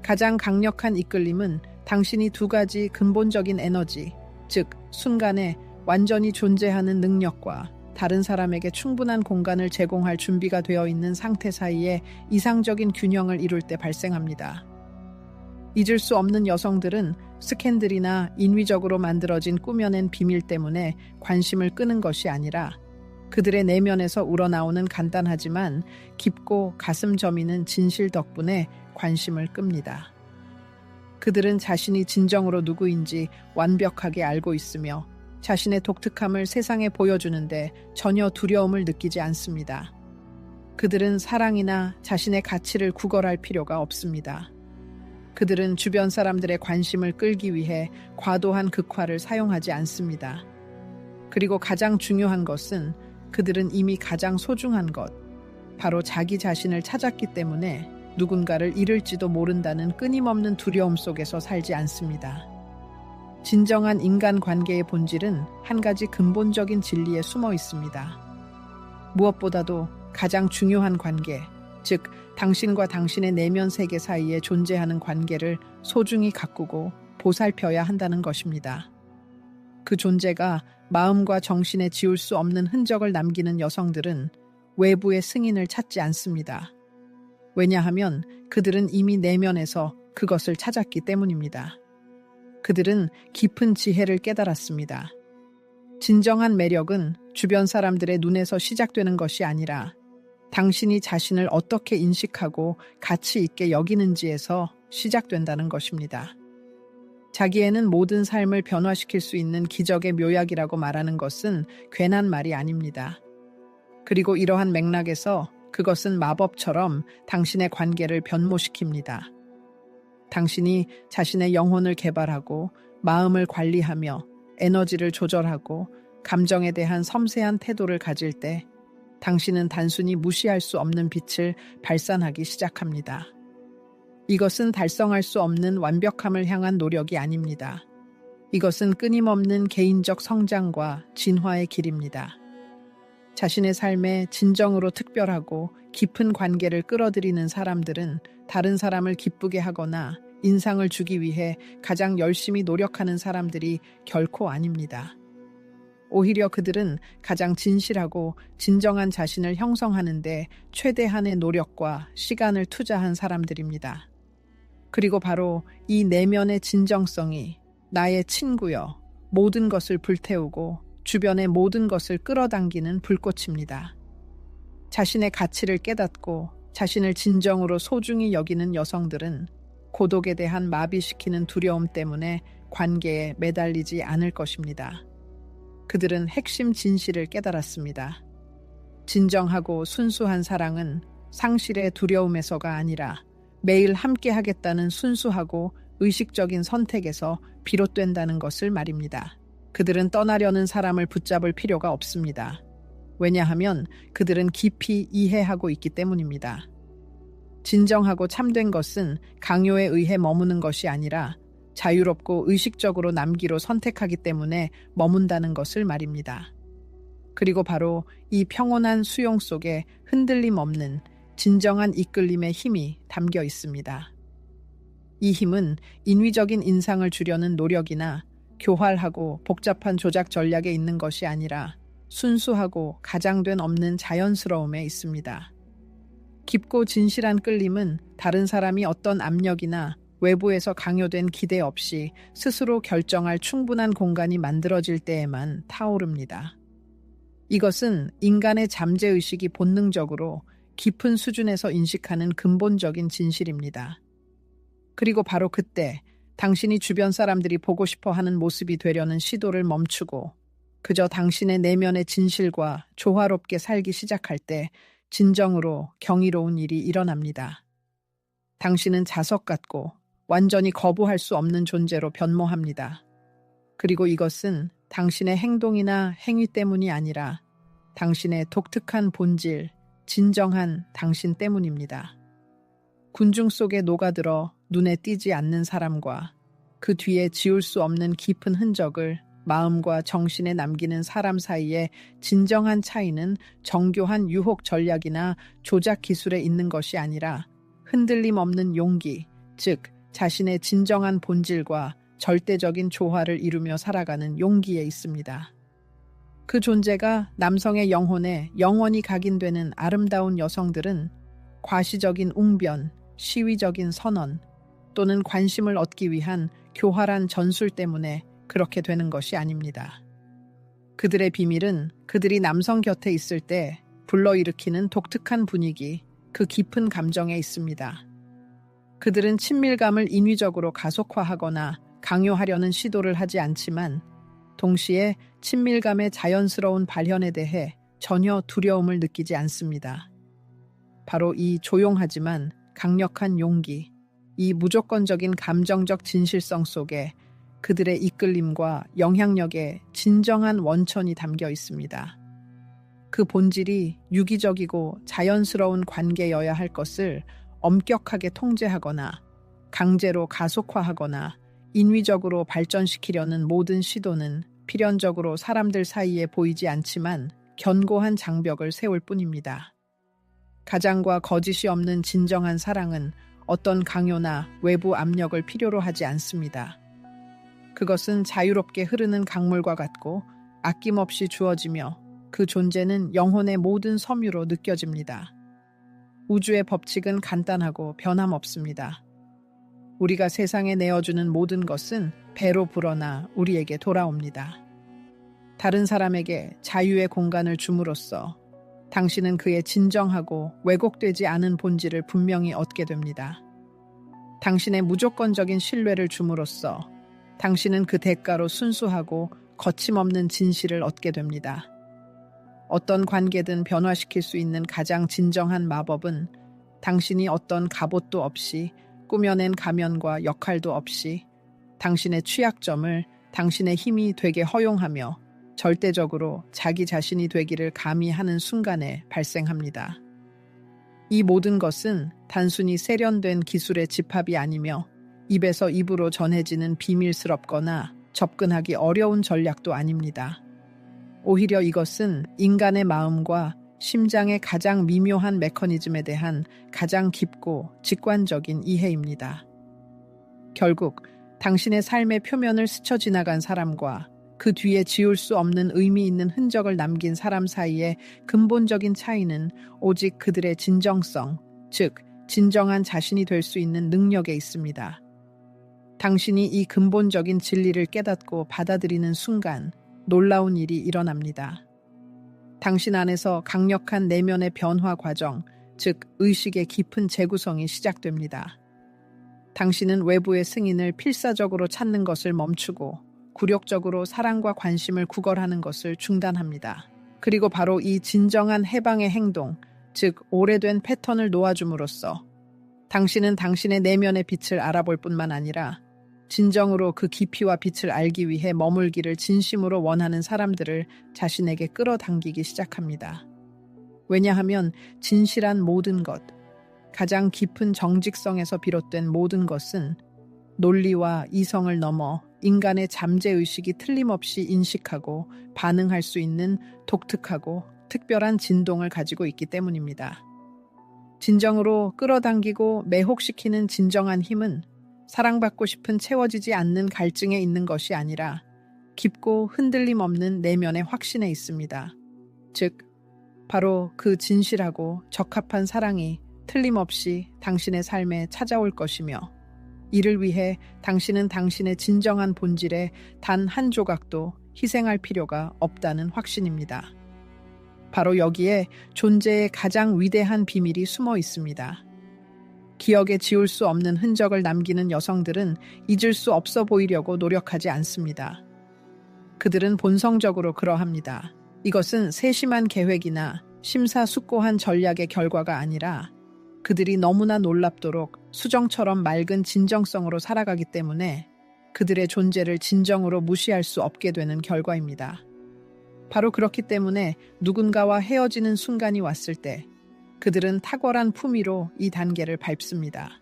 S1: 가장 강력한 이끌림은 당신이 두 가지 근본적인 에너지, 즉 순간에 완전히 존재하는 능력과 다른 사람에게 충분한 공간을 제공할 준비가 되어 있는 상태 사이에 이상적인 균형을 이룰 때 발생합니다. 잊을 수 없는 여성들은 스캔들이나 인위적으로 만들어진 꾸며낸 비밀 때문에 관심을 끄는 것이 아니라 그들의 내면에서 우러나오는 간단하지만 깊고 가슴 저미는 진실 덕분에 관심을 끕니다. 그들은 자신이 진정으로 누구인지 완벽하게 알고 있으며 자신의 독특함을 세상에 보여주는데 전혀 두려움을 느끼지 않습니다. 그들은 사랑이나 자신의 가치를 구걸할 필요가 없습니다. 그들은 주변 사람들의 관심을 끌기 위해 과도한 극화를 사용하지 않습니다. 그리고 가장 중요한 것은 그들은 이미 가장 소중한 것, 바로 자기 자신을 찾았기 때문에 누군가를 잃을지도 모른다는 끊임없는 두려움 속에서 살지 않습니다. 진정한 인간관계의 본질은 한 가지 근본적인 진리에 숨어 있습니다. 무엇보다도 가장 중요한 관계, 즉 당신과 당신의 내면 세계 사이에 존재하는 관계를 소중히 가꾸고 보살펴야 한다는 것입니다. 그 존재가 마음과 정신에 지울 수 없는 흔적을 남기는 여성들은 외부의 승인을 찾지 않습니다. 왜냐하면 그들은 이미 내면에서 그것을 찾았기 때문입니다. 그들은 깊은 지혜를 깨달았습니다. 진정한 매력은 주변 사람들의 눈에서 시작되는 것이 아니라 당신이 자신을 어떻게 인식하고 가치 있게 여기는지에서 시작된다는 것입니다. 자기에는 모든 삶을 변화시킬 수 있는 기적의 묘약이라고 말하는 것은 괜한 말이 아닙니다. 그리고 이러한 맥락에서 그것은 마법처럼 당신의 관계를 변모시킵니다. 당신이 자신의 영혼을 개발하고 마음을 관리하며 에너지를 조절하고 감정에 대한 섬세한 태도를 가질 때 당신은 단순히 무시할 수 없는 빛을 발산하기 시작합니다. 이것은 달성할 수 없는 완벽함을 향한 노력이 아닙니다. 이것은 끊임없는 개인적 성장과 진화의 길입니다. 자신의 삶에 진정으로 특별하고 깊은 관계를 끌어들이는 사람들은 다른 사람을 기쁘게 하거나 인상을 주기 위해 가장 열심히 노력하는 사람들이 결코 아닙니다. 오히려 그들은 가장 진실하고 진정한 자신을 형성하는데 최대한의 노력과 시간을 투자한 사람들입니다. 그리고 바로 이 내면의 진정성이 나의 친구여 모든 것을 불태우고 주변의 모든 것을 끌어당기는 불꽃입니다. 자신의 가치를 깨닫고 자신을 진정으로 소중히 여기는 여성들은 고독에 대한 마비시키는 두려움 때문에 관계에 매달리지 않을 것입니다. 그들은 핵심 진실을 깨달았습니다. 진정하고 순수한 사랑은 상실의 두려움에서가 아니라 매일 함께 하겠다는 순수하고 의식적인 선택에서 비롯된다는 것을 말입니다. 그들은 떠나려는 사람을 붙잡을 필요가 없습니다. 왜냐하면 그들은 깊이 이해하고 있기 때문입니다. 진정하고 참된 것은 강요에 의해 머무는 것이 아니라 자유롭고 의식적으로 남기로 선택하기 때문에 머문다는 것을 말입니다. 그리고 바로 이 평온한 수용 속에 흔들림 없는 진정한 이끌림의 힘이 담겨 있습니다. 이 힘은 인위적인 인상을 주려는 노력이나 교활하고 복잡한 조작 전략에 있는 것이 아니라 순수하고 가장된 없는 자연스러움에 있습니다. 깊고 진실한 끌림은 다른 사람이 어떤 압력이나 외부에서 강요된 기대 없이 스스로 결정할 충분한 공간이 만들어질 때에만 타오릅니다. 이것은 인간의 잠재의식이 본능적으로 깊은 수준에서 인식하는 근본적인 진실입니다. 그리고 바로 그때 당신이 주변 사람들이 보고 싶어 하는 모습이 되려는 시도를 멈추고 그저 당신의 내면의 진실과 조화롭게 살기 시작할 때 진정으로 경이로운 일이 일어납니다. 당신은 자석 같고 완전히 거부할 수 없는 존재로 변모합니다. 그리고 이것은 당신의 행동이나 행위 때문이 아니라 당신의 독특한 본질, 진정한 당신 때문입니다. 군중 속에 녹아들어 눈에 띄지 않는 사람과 그 뒤에 지울 수 없는 깊은 흔적을 마음과 정신에 남기는 사람 사이의 진정한 차이는 정교한 유혹 전략이나 조작 기술에 있는 것이 아니라 흔들림 없는 용기, 즉 자신의 진정한 본질과 절대적인 조화를 이루며 살아가는 용기에 있습니다. 그 존재가 남성의 영혼에 영원히 각인되는 아름다운 여성들은 과시적인 웅변, 시위적인 선언 또는 관심을 얻기 위한 교활한 전술 때문에 그렇게 되는 것이 아닙니다. 그들의 비밀은 그들이 남성 곁에 있을 때 불러일으키는 독특한 분위기, 그 깊은 감정에 있습니다. 그들은 친밀감을 인위적으로 가속화하거나 강요하려는 시도를 하지 않지만 동시에 친밀감의 자연스러운 발현에 대해 전혀 두려움을 느끼지 않습니다. 바로 이 조용하지만 강력한 용기, 이 무조건적인 감정적 진실성 속에 그들의 이끌림과 영향력에 진정한 원천이 담겨 있습니다. 그 본질이 유기적이고 자연스러운 관계여야 할 것을 엄격하게 통제하거나 강제로 가속화하거나 인위적으로 발전시키려는 모든 시도는 필연적으로 사람들 사이에 보이지 않지만 견고한 장벽을 세울 뿐입니다. 가장과 거짓이 없는 진정한 사랑은 어떤 강요나 외부 압력을 필요로 하지 않습니다. 그것은 자유롭게 흐르는 강물과 같고 아낌없이 주어지며 그 존재는 영혼의 모든 섬유로 느껴집니다. 우주의 법칙은 간단하고 변함없습니다. 우리가 세상에 내어주는 모든 것은 배로 불어나 우리에게 돌아옵니다. 다른 사람에게 자유의 공간을 줌으로써 당신은 그의 진정하고 왜곡되지 않은 본질을 분명히 얻게 됩니다. 당신의 무조건적인 신뢰를 줌으로써 당신은 그 대가로 순수하고 거침없는 진실을 얻게 됩니다. 어떤 관계든 변화시킬 수 있는 가장 진정한 마법은 당신이 어떤 갑옷도 없이 꾸며낸 가면과 역할도 없이 당신의 취약점을 당신의 힘이 되게 허용하며 절대적으로 자기 자신이 되기를 감히 하는 순간에 발생합니다. 이 모든 것은 단순히 세련된 기술의 집합이 아니며 입에서 입으로 전해지는 비밀스럽거나 접근하기 어려운 전략도 아닙니다. 오히려 이것은 인간의 마음과 심장의 가장 미묘한 메커니즘에 대한 가장 깊고 직관적인 이해입니다. 결국 당신의 삶의 표면을 스쳐 지나간 사람과 그 뒤에 지울 수 없는 의미 있는 흔적을 남긴 사람 사이의 근본적인 차이는 오직 그들의 진정성, 즉 진정한 자신이 될 수 있는 능력에 있습니다. 당신이 이 근본적인 진리를 깨닫고 받아들이는 순간 놀라운 일이 일어납니다. 당신 안에서 강력한 내면의 변화 과정, 즉 의식의 깊은 재구성이 시작됩니다. 당신은 외부의 승인을 필사적으로 찾는 것을 멈추고 굴욕적으로 사랑과 관심을 구걸하는 것을 중단합니다. 그리고 바로 이 진정한 해방의 행동, 즉 오래된 패턴을 놓아줌으로써 당신은 당신의 내면의 빛을 알아볼 뿐만 아니라 진정으로 그 깊이와 빛을 알기 위해 머물기를 진심으로 원하는 사람들을 자신에게 끌어당기기 시작합니다. 왜냐하면 진실한 모든 것, 가장 깊은 정직성에서 비롯된 모든 것은 논리와 이성을 넘어 인간의 잠재의식이 틀림없이 인식하고 반응할 수 있는 독특하고 특별한 진동을 가지고 있기 때문입니다. 진정으로 끌어당기고 매혹시키는 진정한 힘은 사랑받고 싶은 채워지지 않는 갈증에 있는 것이 아니라 깊고 흔들림 없는 내면의 확신에 있습니다. 즉, 바로 그 진실하고 적합한 사랑이 틀림없이 당신의 삶에 찾아올 것이며 이를 위해 당신은 당신의 진정한 본질에 단 한 조각도 희생할 필요가 없다는 확신입니다. 바로 여기에 존재의 가장 위대한 비밀이 숨어 있습니다. 기억에 지울 수 없는 흔적을 남기는 여성들은 잊을 수 없어 보이려고 노력하지 않습니다. 그들은 본성적으로 그러합니다. 이것은 세심한 계획이나 심사숙고한 전략의 결과가 아니라 그들이 너무나 놀랍도록 수정처럼 맑은 진정성으로 살아가기 때문에 그들의 존재를 진정으로 무시할 수 없게 되는 결과입니다. 바로 그렇기 때문에 누군가와 헤어지는 순간이 왔을 때 그들은 탁월한 품위로 이 단계를 밟습니다.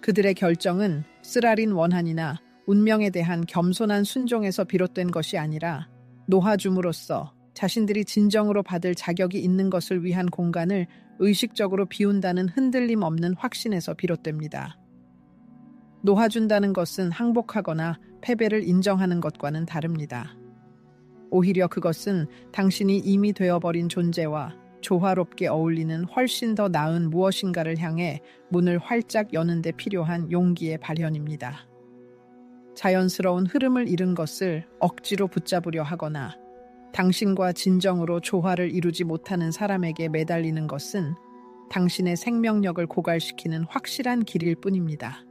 S1: 그들의 결정은 쓰라린 원한이나 운명에 대한 겸손한 순종에서 비롯된 것이 아니라 놓아줌으로써 자신들이 진정으로 받을 자격이 있는 것을 위한 공간을 의식적으로 비운다는 흔들림 없는 확신에서 비롯됩니다. 놓아준다는 것은 항복하거나 패배를 인정하는 것과는 다릅니다. 오히려 그것은 당신이 이미 되어버린 존재와 조화롭게 어울리는 훨씬 더 나은 무엇인가를 향해 문을 활짝 여는 데 필요한 용기의 발현입니다. 자연스러운 흐름을 잃은 것을 억지로 붙잡으려 하거나 당신과 진정으로 조화를 이루지 못하는 사람에게 매달리는 것은 당신의 생명력을 고갈시키는 확실한 길일 뿐입니다.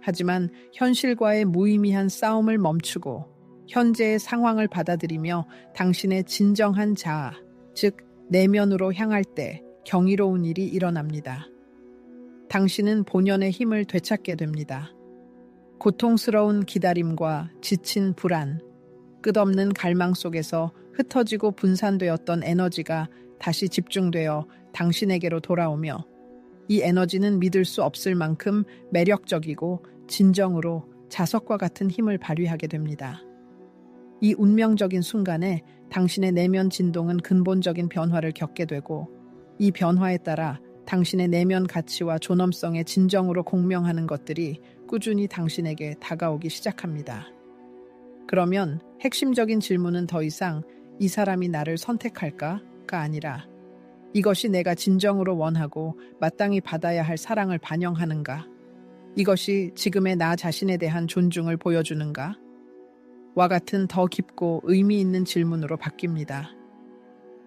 S1: 하지만 현실과의 무의미한 싸움을 멈추고 현재의 상황을 받아들이며 당신의 진정한 자아, 즉 내면으로 향할 때 경이로운 일이 일어납니다. 당신은 본연의 힘을 되찾게 됩니다. 고통스러운 기다림과 지친 불안, 끝없는 갈망 속에서 흩어지고 분산되었던 에너지가 다시 집중되어 당신에게로 돌아오며 이 에너지는 믿을 수 없을 만큼 매력적이고 진정으로 자석과 같은 힘을 발휘하게 됩니다. 이 운명적인 순간에 당신의 내면 진동은 근본적인 변화를 겪게 되고 이 변화에 따라 당신의 내면 가치와 존엄성에 진정으로 공명하는 것들이 꾸준히 당신에게 다가오기 시작합니다. 그러면 핵심적인 질문은 더 이상 이 사람이 나를 선택할까가 아니라 이것이 내가 진정으로 원하고 마땅히 받아야 할 사랑을 반영하는가? 이것이 지금의 나 자신에 대한 존중을 보여주는가? 와 같은 더 깊고 의미 있는 질문으로 바뀝니다.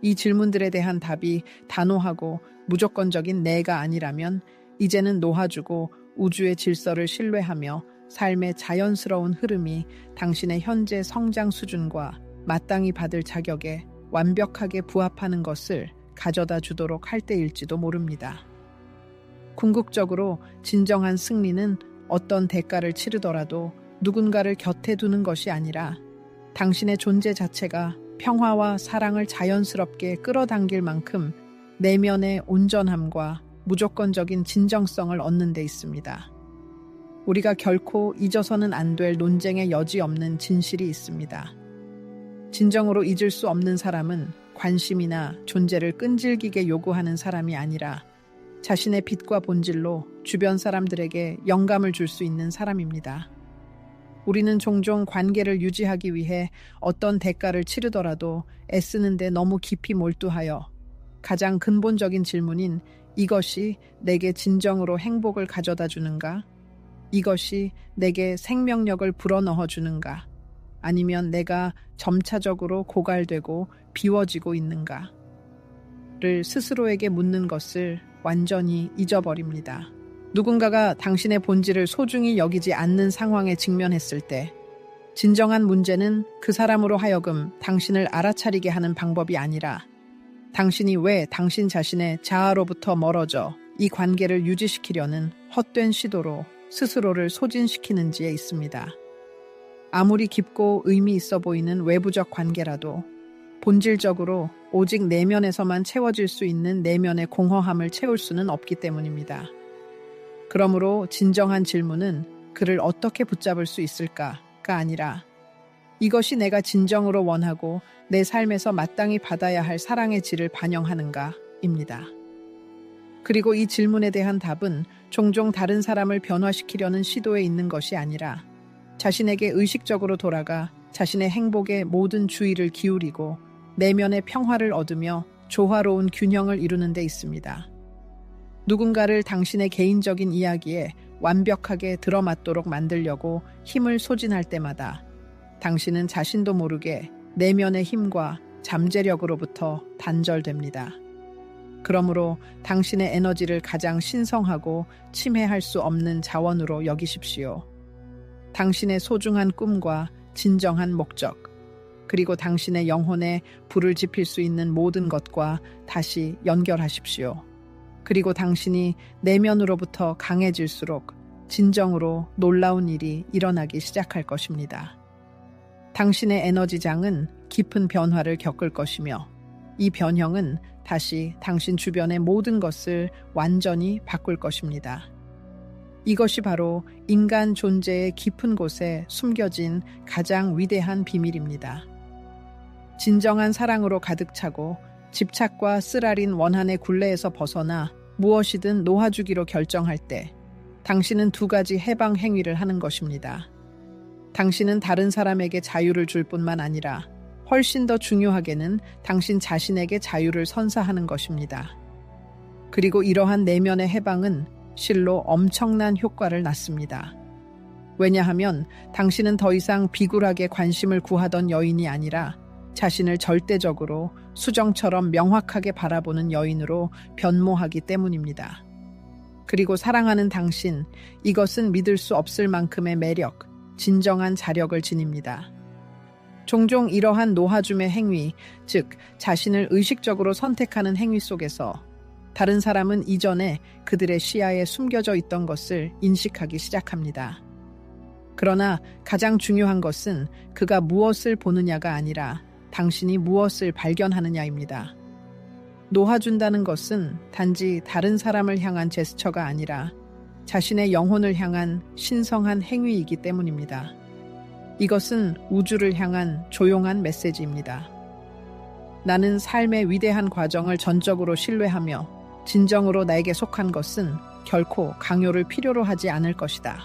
S1: 이 질문들에 대한 답이 단호하고 무조건적인 내가 아니라면 이제는 놓아주고 우주의 질서를 신뢰하며 삶의 자연스러운 흐름이 당신의 현재 성장 수준과 마땅히 받을 자격에 완벽하게 부합하는 것을 가져다 주도록 할 때일지도 모릅니다. 궁극적으로 진정한 승리는 어떤 대가를 치르더라도 누군가를 곁에 두는 것이 아니라 당신의 존재 자체가 평화와 사랑을 자연스럽게 끌어당길 만큼 내면의 온전함과 무조건적인 진정성을 얻는 데 있습니다. 우리가 결코 잊어서는 안 될 논쟁의 여지 없는 진실이 있습니다. 진정으로 잊을 수 없는 사람은 관심이나 존재를 끈질기게 요구하는 사람이 아니라 자신의 빛과 본질로 주변 사람들에게 영감을 줄 수 있는 사람입니다. 우리는 종종 관계를 유지하기 위해 어떤 대가를 치르더라도 애쓰는데 너무 깊이 몰두하여 가장 근본적인 질문인 이것이 내게 진정으로 행복을 가져다 주는가? 이것이 내게 생명력을 불어넣어 주는가? 아니면 내가 점차적으로 고갈되고 비워지고 있는가? 를 스스로에게 묻는 것을 완전히 잊어버립니다. 누군가가 당신의 본질을 소중히 여기지 않는 상황에 직면했을 때 진정한 문제는 그 사람으로 하여금 당신을 알아차리게 하는 방법이 아니라 당신이 왜 당신 자신의 자아로부터 멀어져 이 관계를 유지시키려는 헛된 시도로 스스로를 소진시키는지에 있습니다. 아무리 깊고 의미 있어 보이는 외부적 관계라도 본질적으로 오직 내면에서만 채워질 수 있는 내면의 공허함을 채울 수는 없기 때문입니다. 그러므로 진정한 질문은 그를 어떻게 붙잡을 수 있을까가 아니라 이것이 내가 진정으로 원하고 내 삶에서 마땅히 받아야 할 사랑의 질을 반영하는가입니다. 그리고 이 질문에 대한 답은 종종 다른 사람을 변화시키려는 시도에 있는 것이 아니라 자신에게 의식적으로 돌아가 자신의 행복에 모든 주의를 기울이고 내면의 평화를 얻으며 조화로운 균형을 이루는 데 있습니다. 누군가를 당신의 개인적인 이야기에 완벽하게 들어맞도록 만들려고 힘을 소진할 때마다 당신은 자신도 모르게 내면의 힘과 잠재력으로부터 단절됩니다. 그러므로 당신의 에너지를 가장 신성하고 침해할 수 없는 자원으로 여기십시오. 당신의 소중한 꿈과 진정한 목적, 그리고 당신의 영혼에 불을 지필 수 있는 모든 것과 다시 연결하십시오. 그리고 당신이 내면으로부터 강해질수록 진정으로 놀라운 일이 일어나기 시작할 것입니다. 당신의 에너지장은 깊은 변화를 겪을 것이며 이 변형은 다시 당신 주변의 모든 것을 완전히 바꿀 것입니다. 이것이 바로 인간 존재의 깊은 곳에 숨겨진 가장 위대한 비밀입니다. 진정한 사랑으로 가득 차고 집착과 쓰라린 원한의 굴레에서 벗어나 무엇이든 놓아주기로 결정할 때 당신은 두 가지 해방 행위를 하는 것입니다. 당신은 다른 사람에게 자유를 줄 뿐만 아니라 훨씬 더 중요하게는 당신 자신에게 자유를 선사하는 것입니다. 그리고 이러한 내면의 해방은 실로 엄청난 효과를 낳습니다. 왜냐하면 당신은 더 이상 비굴하게 관심을 구하던 여인이 아니라 자신을 절대적으로 수정처럼 명확하게 바라보는 여인으로 변모하기 때문입니다. 그리고 사랑하는 당신, 이것은 믿을 수 없을 만큼의 매력, 진정한 자력을 지닙니다. 종종 이러한 놓아줌의 행위, 즉 자신을 의식적으로 선택하는 행위 속에서 다른 사람은 이전에 그들의 시야에 숨겨져 있던 것을 인식하기 시작합니다. 그러나 가장 중요한 것은 그가 무엇을 보느냐가 아니라 당신이 무엇을 발견하느냐입니다. 놓아준다는 것은 단지 다른 사람을 향한 제스처가 아니라 자신의 영혼을 향한 신성한 행위이기 때문입니다. 이것은 우주를 향한 조용한 메시지입니다. 나는 삶의 위대한 과정을 전적으로 신뢰하며 진정으로 나에게 속한 것은 결코 강요를 필요로 하지 않을 것이다.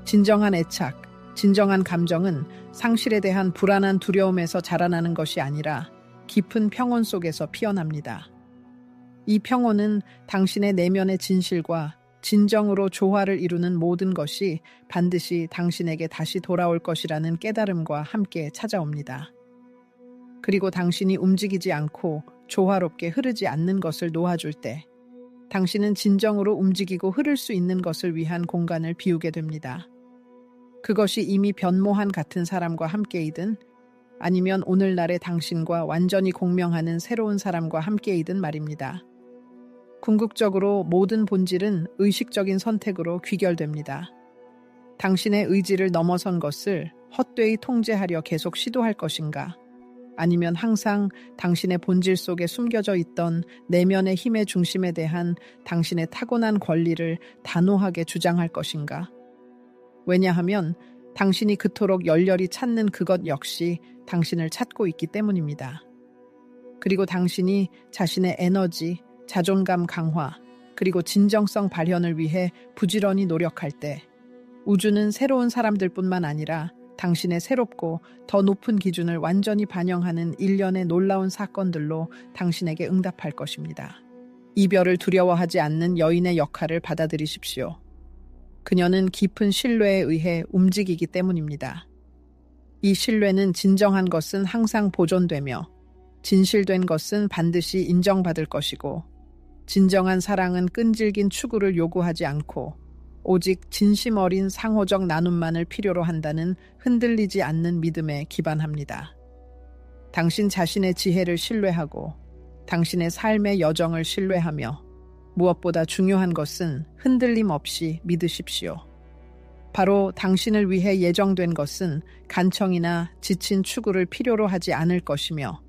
S1: 진정한 애착, 진정한 감정은 상실에 대한 불안한 두려움에서 자라나는 것이 아니라 깊은 평온 속에서 피어납니다. 이 평온은 당신의 내면의 진실과 진정으로 조화를 이루는 모든 것이 반드시 당신에게 다시 돌아올 것이라는 깨달음과 함께 찾아옵니다. 그리고 당신이 움직이지 않고 조화롭게 흐르지 않는 것을 놓아줄 때 당신은 진정으로 움직이고 흐를 수 있는 것을 위한 공간을 비우게 됩니다. 그것이 이미 변모한 같은 사람과 함께이든 아니면 오늘날의 당신과 완전히 공명하는 새로운 사람과 함께이든 말입니다. 궁극적으로 모든 본질은 의식적인 선택으로 귀결됩니다. 당신의 의지를 넘어선 것을 헛되이 통제하려 계속 시도할 것인가? 아니면 항상 당신의 본질 속에 숨겨져 있던 내면의 힘의 중심에 대한 당신의 타고난 권리를 단호하게 주장할 것인가? 왜냐하면 당신이 그토록 열렬히 찾는 그것 역시 당신을 찾고 있기 때문입니다. 그리고 당신이 자신의 에너지, 자존감 강화, 그리고 진정성 발현을 위해 부지런히 노력할 때 우주는 새로운 사람들뿐만 아니라 당신의 새롭고 더 높은 기준을 완전히 반영하는 일련의 놀라운 사건들로 당신에게 응답할 것입니다. 이별을 두려워하지 않는 여인의 역할을 받아들이십시오. 그녀는 깊은 신뢰에 의해 움직이기 때문입니다. 이 신뢰는 진정한 것은 항상 보존되며 진실된 것은 반드시 인정받을 것이고 진정한 사랑은 끈질긴 추구를 요구하지 않고 오직 진심 어린 상호적 나눔만을 필요로 한다는 흔들리지 않는 믿음에 기반합니다. 당신 자신의 지혜를 신뢰하고 당신의 삶의 여정을 신뢰하며 무엇보다 중요한 것은 흔들림 없이 믿으십시오. 바로 당신을 위해 예정된 것은 간청이나 지친 추구를 필요로 하지 않을 것이며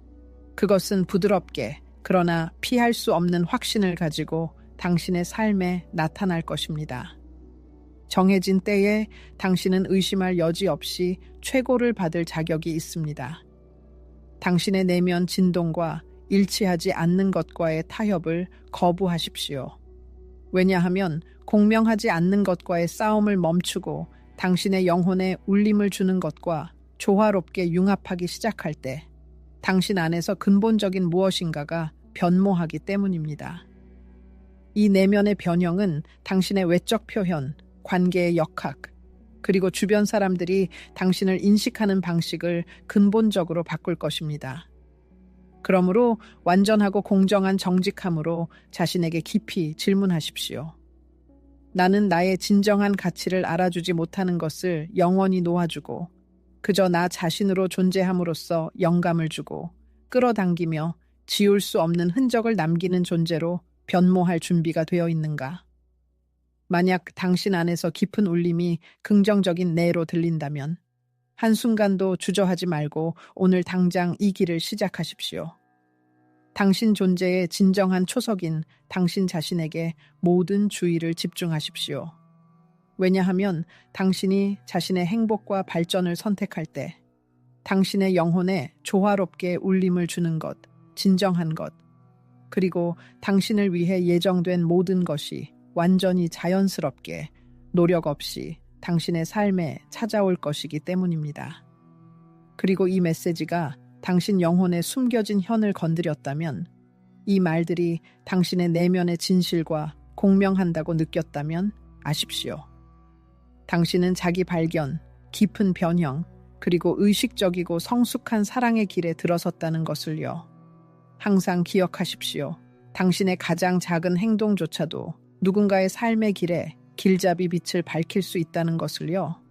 S1: 그것은 부드럽게 그러나 피할 수 없는 확신을 가지고 당신의 삶에 나타날 것입니다. 정해진 때에 당신은 의심할 여지 없이 최고를 받을 자격이 있습니다. 당신의 내면 진동과 일치하지 않는 것과의 타협을 거부하십시오. 왜냐하면 공명하지 않는 것과의 싸움을 멈추고 당신의 영혼에 울림을 주는 것과 조화롭게 융합하기 시작할 때 당신 안에서 근본적인 무엇인가가 변모하기 때문입니다. 이 내면의 변형은 당신의 외적 표현, 관계의 역학, 그리고 주변 사람들이 당신을 인식하는 방식을 근본적으로 바꿀 것입니다. 그러므로 완전하고 공정한 정직함으로 자신에게 깊이 질문하십시오. 나는 나의 진정한 가치를 알아주지 못하는 것을 영원히 놓아주고 그저 나 자신으로 존재함으로써 영감을 주고 끌어당기며 지울 수 없는 흔적을 남기는 존재로 변모할 준비가 되어 있는가? 만약 당신 안에서 깊은 울림이 긍정적인 내로 들린다면 한순간도 주저하지 말고 오늘 당장 이 길을 시작하십시오. 당신 존재의 진정한 초석인 당신 자신에게 모든 주의를 집중하십시오. 왜냐하면 당신이 자신의 행복과 발전을 선택할 때 당신의 영혼에 조화롭게 울림을 주는 것, 진정한 것, 그리고 당신을 위해 예정된 모든 것이 완전히 자연스럽게 노력 없이 당신의 삶에 찾아올 것이기 때문입니다. 그리고 이 메시지가 당신 영혼에 숨겨진 현을 건드렸다면, 이 말들이 당신의 내면의 진실과 공명한다고 느꼈다면 아십시오. 당신은 자기 발견, 깊은 변형, 그리고 의식적이고 성숙한 사랑의 길에 들어섰다는 것을요. 항상 기억하십시오. 당신의 가장 작은 행동조차도 누군가의 삶의 길에 길잡이 빛을 밝힐 수 있다는 것을요.